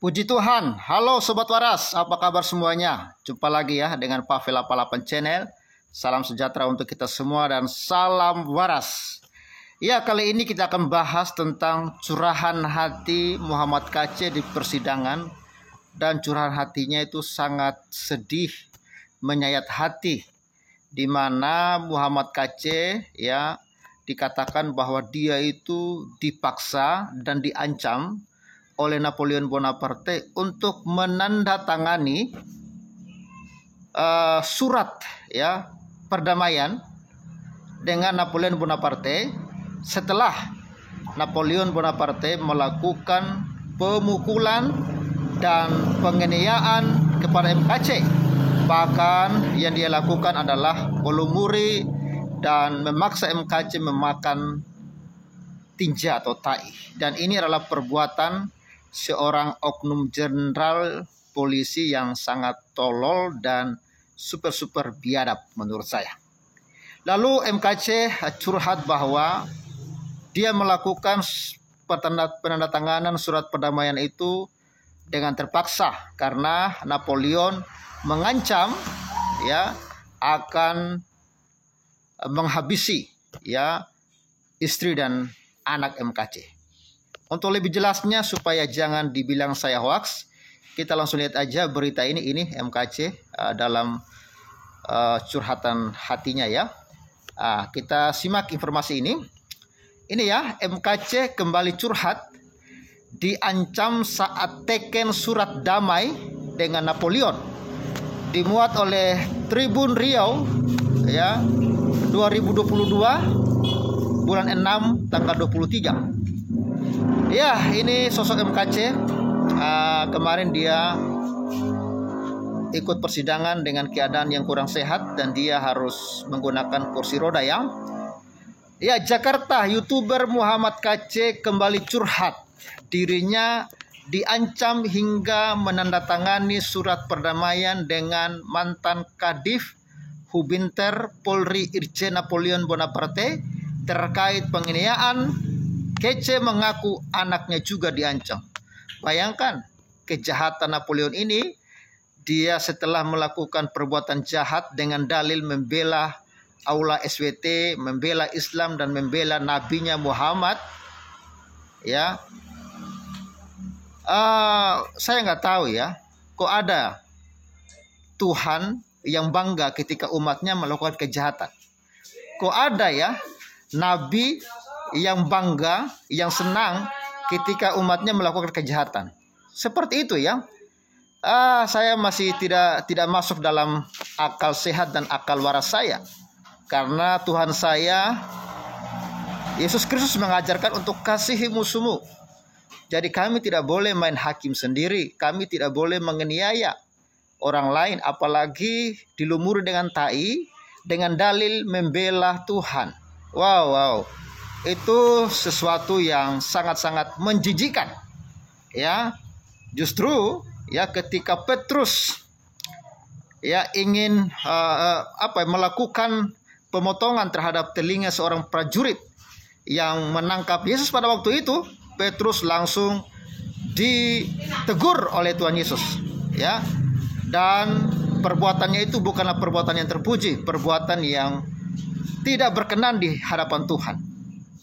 Puji Tuhan, halo Sobat Waras, apa kabar semuanya? Jumpa lagi ya dengan Pavel 88 Channel. Salam sejahtera untuk kita semua dan salam waras. Ya, kali ini kita akan bahas tentang curahan hati Muhammad KC di persidangan. Dan curahan hatinya itu sangat sedih, menyayat hati. Di mana Muhammad KC ya dikatakan bahwa dia itu dipaksa dan diancam oleh Napoleon Bonaparte untuk menandatangani surat ya perdamaian dengan Napoleon Bonaparte setelah Napoleon Bonaparte melakukan pemukulan dan penganiayaan kepada MKC. Bahkan yang dia lakukan adalah melumuri dan memaksa MKC memakan tinja atau tai. Dan ini adalah perbuatan seorang oknum jenderal polisi yang sangat tolol dan super biadab menurut saya. Lalu MKC curhat bahwa dia melakukan penandatanganan surat perdamaian itu dengan terpaksa karena Napoleon mengancam ya akan menghabisi ya istri dan anak MKC. Untuk lebih jelasnya supaya jangan dibilang saya hoax, kita langsung lihat aja berita ini MKC dalam curhatan hatinya ya. Kita simak informasi ini. Ini ya, MKC kembali curhat, diancam saat teken surat damai dengan Napoleon. Dimuat oleh Tribun Riau ya 2022 bulan 6 tanggal 23. Ya, ini sosok MKC. Kemarin dia ikut persidangan dengan keadaan yang kurang sehat dan dia harus menggunakan kursi roda ya. Ya, Jakarta, YouTuber Muhammad KC kembali curhat. Dirinya diancam hingga menandatangani surat perdamaian dengan mantan Kadif Hubinter Polri Irjen Napoleon Bonaparte terkait penganiayaan. KC mengaku anaknya juga diancam. Bayangkan kejahatan Napoleon ini, dia setelah melakukan perbuatan jahat dengan dalil membela Aula SWT, membela Islam dan membela nabinya Muhammad. Ya, saya nggak tahu ya, kok ada Tuhan yang bangga ketika umatnya melakukan kejahatan. Kok ada ya Nabi yang bangga, yang senang ketika umatnya melakukan kejahatan. Seperti itu ya. Saya masih tidak masuk dalam akal sehat dan akal waras saya. Karena Tuhan saya, Yesus Kristus mengajarkan untuk kasihi musuhmu. Jadi kami tidak boleh main hakim sendiri. Kami tidak boleh menganiaya orang lain. Apalagi dilumuri dengan tai, dengan dalil membela Tuhan. Wow. Itu sesuatu yang sangat-sangat menjijikan. Ya, justru ya ketika Petrus ya ingin melakukan pemotongan terhadap telinga seorang prajurit yang menangkap Yesus pada waktu itu, Petrus langsung ditegur oleh Tuhan Yesus. Ya, dan perbuatannya itu bukanlah perbuatan yang terpuji, perbuatan yang tidak berkenan di hadapan Tuhan.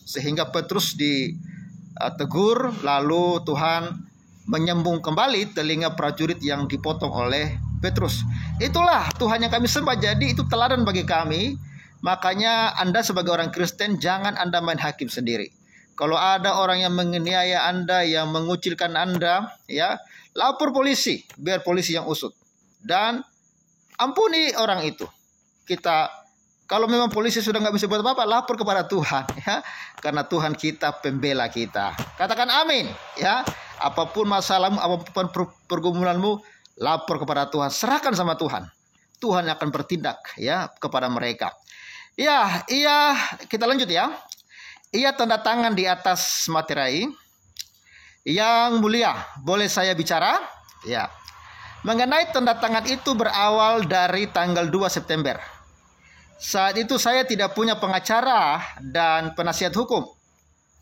Sehingga Petrus ditegur, lalu Tuhan menyambung kembali telinga prajurit yang dipotong oleh Petrus. Itulah Tuhan yang kami sembah, jadi itu teladan bagi kami. Makanya Anda sebagai orang Kristen jangan Anda main hakim sendiri. Kalau ada orang yang menganiaya Anda, yang mengucilkan Anda, ya lapor polisi, biar polisi yang usut. Dan ampuni orang itu. Kalau memang polisi sudah nggak bisa buat apa-apa, lapor kepada Tuhan ya. Karena Tuhan kita pembela kita. Katakan amin ya. Apapun masalahmu, apapun pergumulanmu, lapor kepada Tuhan, serahkan sama Tuhan. Tuhan akan bertindak ya kepada mereka. Ya, kita lanjut ya. Ia tanda tangan di atas materai. Yang mulia, boleh saya bicara? Ya. Mengenai tanda tangan itu berawal dari tanggal 2 September. Saat itu saya tidak punya pengacara dan penasihat hukum.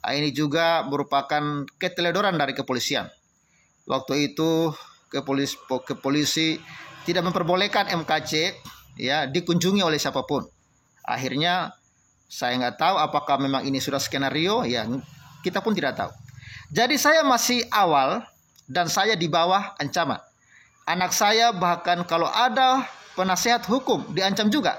Ini juga merupakan keteledoran dari kepolisian. Waktu itu ke polisi tidak memperbolehkan MKC ya dikunjungi oleh siapapun. Akhirnya saya nggak tahu apakah memang ini sudah skenario, ya kita pun tidak tahu. Jadi saya masih awal dan saya di bawah ancaman. Anak saya bahkan kalau ada penasehat hukum diancam juga,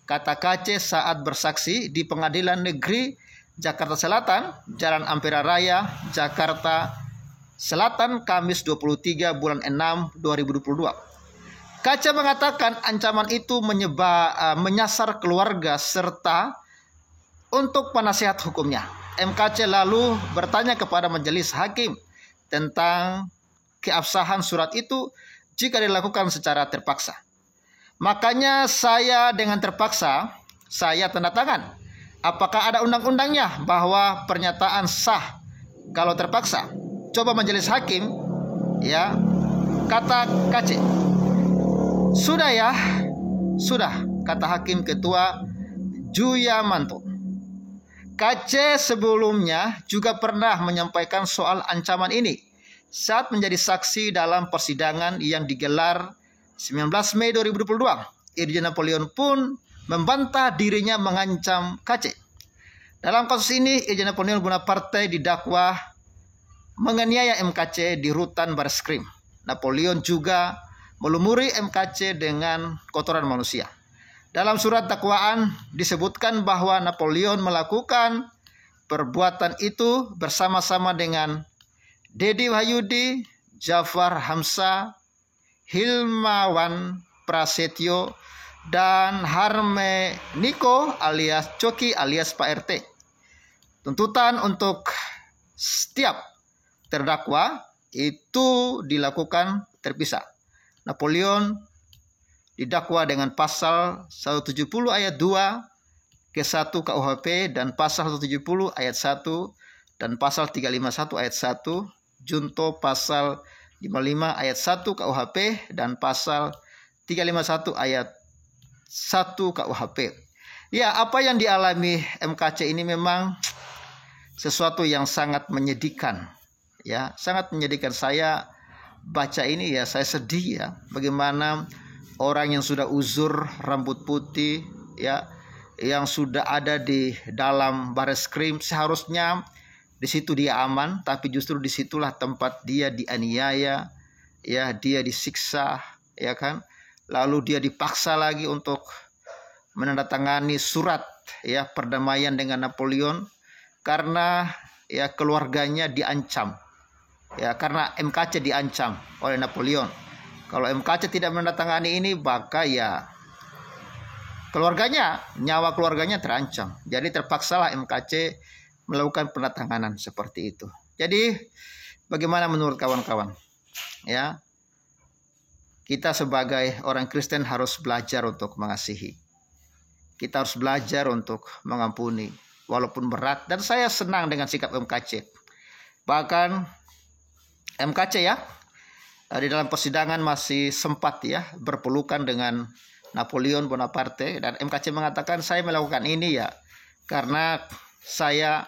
kata KC saat bersaksi di Pengadilan Negeri Jakarta Selatan, Jalan Ampera Raya, Jakarta Selatan, Kamis 23 bulan 6 2022. KC mengatakan ancaman itu menyasar keluarga serta untuk penasehat hukumnya. MKC lalu bertanya kepada majelis hakim tentang keabsahan surat itu jika dilakukan secara terpaksa. Makanya saya dengan terpaksa, saya tanda tangan. Apakah ada undang-undangnya bahwa pernyataan sah kalau terpaksa? Coba majelis hakim, ya, kata KC. Sudah ya, sudah, kata hakim ketua Juyamanto. KC sebelumnya juga pernah menyampaikan soal ancaman ini saat menjadi saksi dalam persidangan yang digelar 19 Mei 2022. Irjen Napoleon pun membantah dirinya mengancam KC. Dalam kasus ini, Irjen Napoleon Bonaparte didakwa menganiaya MKC di rutan Bareskrim. Napoleon juga melumuri MKC dengan kotoran manusia. Dalam surat dakwaan disebutkan bahwa Napoleon melakukan perbuatan itu bersama-sama dengan Dedi Wahyudi, Jafar Hamzah, Hilmawan Prasetyo, dan Harme Niko alias Coki alias Pak RT. Tuntutan untuk setiap terdakwa itu dilakukan terpisah. Napoleon didakwa dengan pasal 170 ayat 2 ke 1 KUHP dan pasal 170 ayat 1 dan pasal 351 ayat 1, junto pasal 55 ayat 1 KUHP dan pasal 351 ayat 1 KUHP. Ya, apa yang dialami MKC ini memang sesuatu yang sangat menyedihkan. Ya, sangat menyedihkan. Saya baca ini ya, saya sedih ya, bagaimana orang yang sudah uzur, rambut putih, ya, yang sudah ada di dalam Bareskrim, seharusnya di situ dia aman, tapi justru disitulah tempat dia dianiaya, ya, dia disiksa, ya kan? Lalu dia dipaksa lagi untuk menandatangani surat, ya, perdamaian dengan Napoleon karena ya keluarganya diancam, ya, karena MKC diancam oleh Napoleon. Kalau MKC tidak menandatangani ini, maka ya keluarganya, nyawa keluarganya terancam. Jadi terpaksalah MKC melakukan penandatanganan seperti itu. Jadi bagaimana menurut kawan-kawan? Ya, kita sebagai orang Kristen harus belajar untuk mengasihi. Kita harus belajar untuk mengampuni walaupun berat. Dan saya senang dengan sikap MKC. Bahkan MKC ya, di dalam persidangan masih sempat ya berpelukan dengan Napoleon Bonaparte, dan MKC mengatakan saya melakukan ini ya karena saya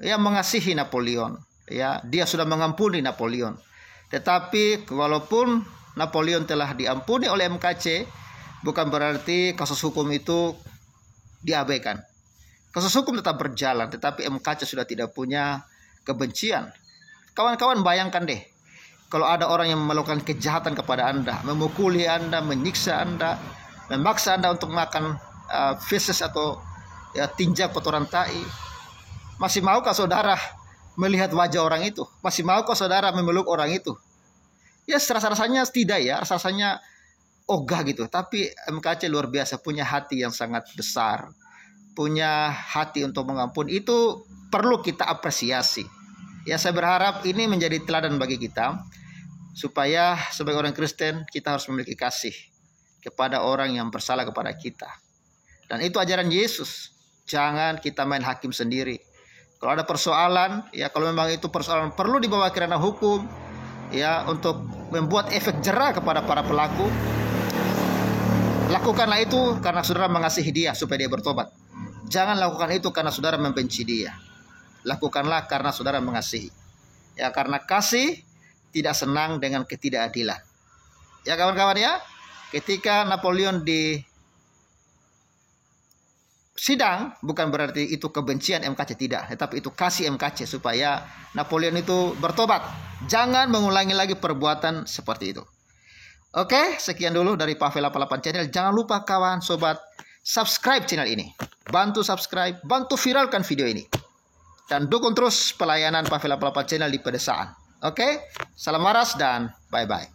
ya mengasihi Napoleon, ya, dia sudah mengampuni Napoleon. Tetapi walaupun Napoleon telah diampuni oleh MKC, bukan berarti kasus hukum itu diabaikan. Kasus hukum tetap berjalan, tetapi MKC sudah tidak punya kebencian. Kawan-kawan bayangkan deh, kalau ada orang yang melakukan kejahatan kepada Anda, memukuli Anda, menyiksa Anda, memaksa Anda untuk makan feces atau ya tinja kotoran tai, masih maukah saudara melihat wajah orang itu? Masih maukah saudara memeluk orang itu? Ya rasa-rasanya tidak ya, rasa-rasanya ogah gitu. Tapi MKC luar biasa, punya hati yang sangat besar, punya hati untuk mengampuni. Itu perlu kita apresiasi. Ya, saya berharap ini menjadi teladan bagi kita, supaya sebagai orang Kristen kita harus memiliki kasih kepada orang yang bersalah kepada kita. Dan itu ajaran Yesus. Jangan kita main hakim sendiri. Kalau ada persoalan, ya kalau memang itu persoalan perlu dibawa ke ranah hukum, ya, untuk membuat efek jera kepada para pelaku, lakukanlah itu karena saudara mengasihi dia supaya dia bertobat. Jangan lakukan itu karena saudara membenci dia. Lakukanlah karena saudara mengasihi. Ya, karena kasih tidak senang dengan ketidakadilan. Ya kawan-kawan ya, ketika Napoleon di sidang bukan berarti itu kebencian MKC, tidak, tetapi itu kasih MKC supaya Napoleon itu bertobat, jangan mengulangi lagi perbuatan seperti itu. Oke, sekian dulu dari Pavel 88 Channel. Jangan lupa kawan sobat subscribe channel ini, bantu subscribe, bantu viralkan video ini, dan dukung terus pelayanan Pavel 88 Channel di pedesaan. Oke, salam waras dan bye bye.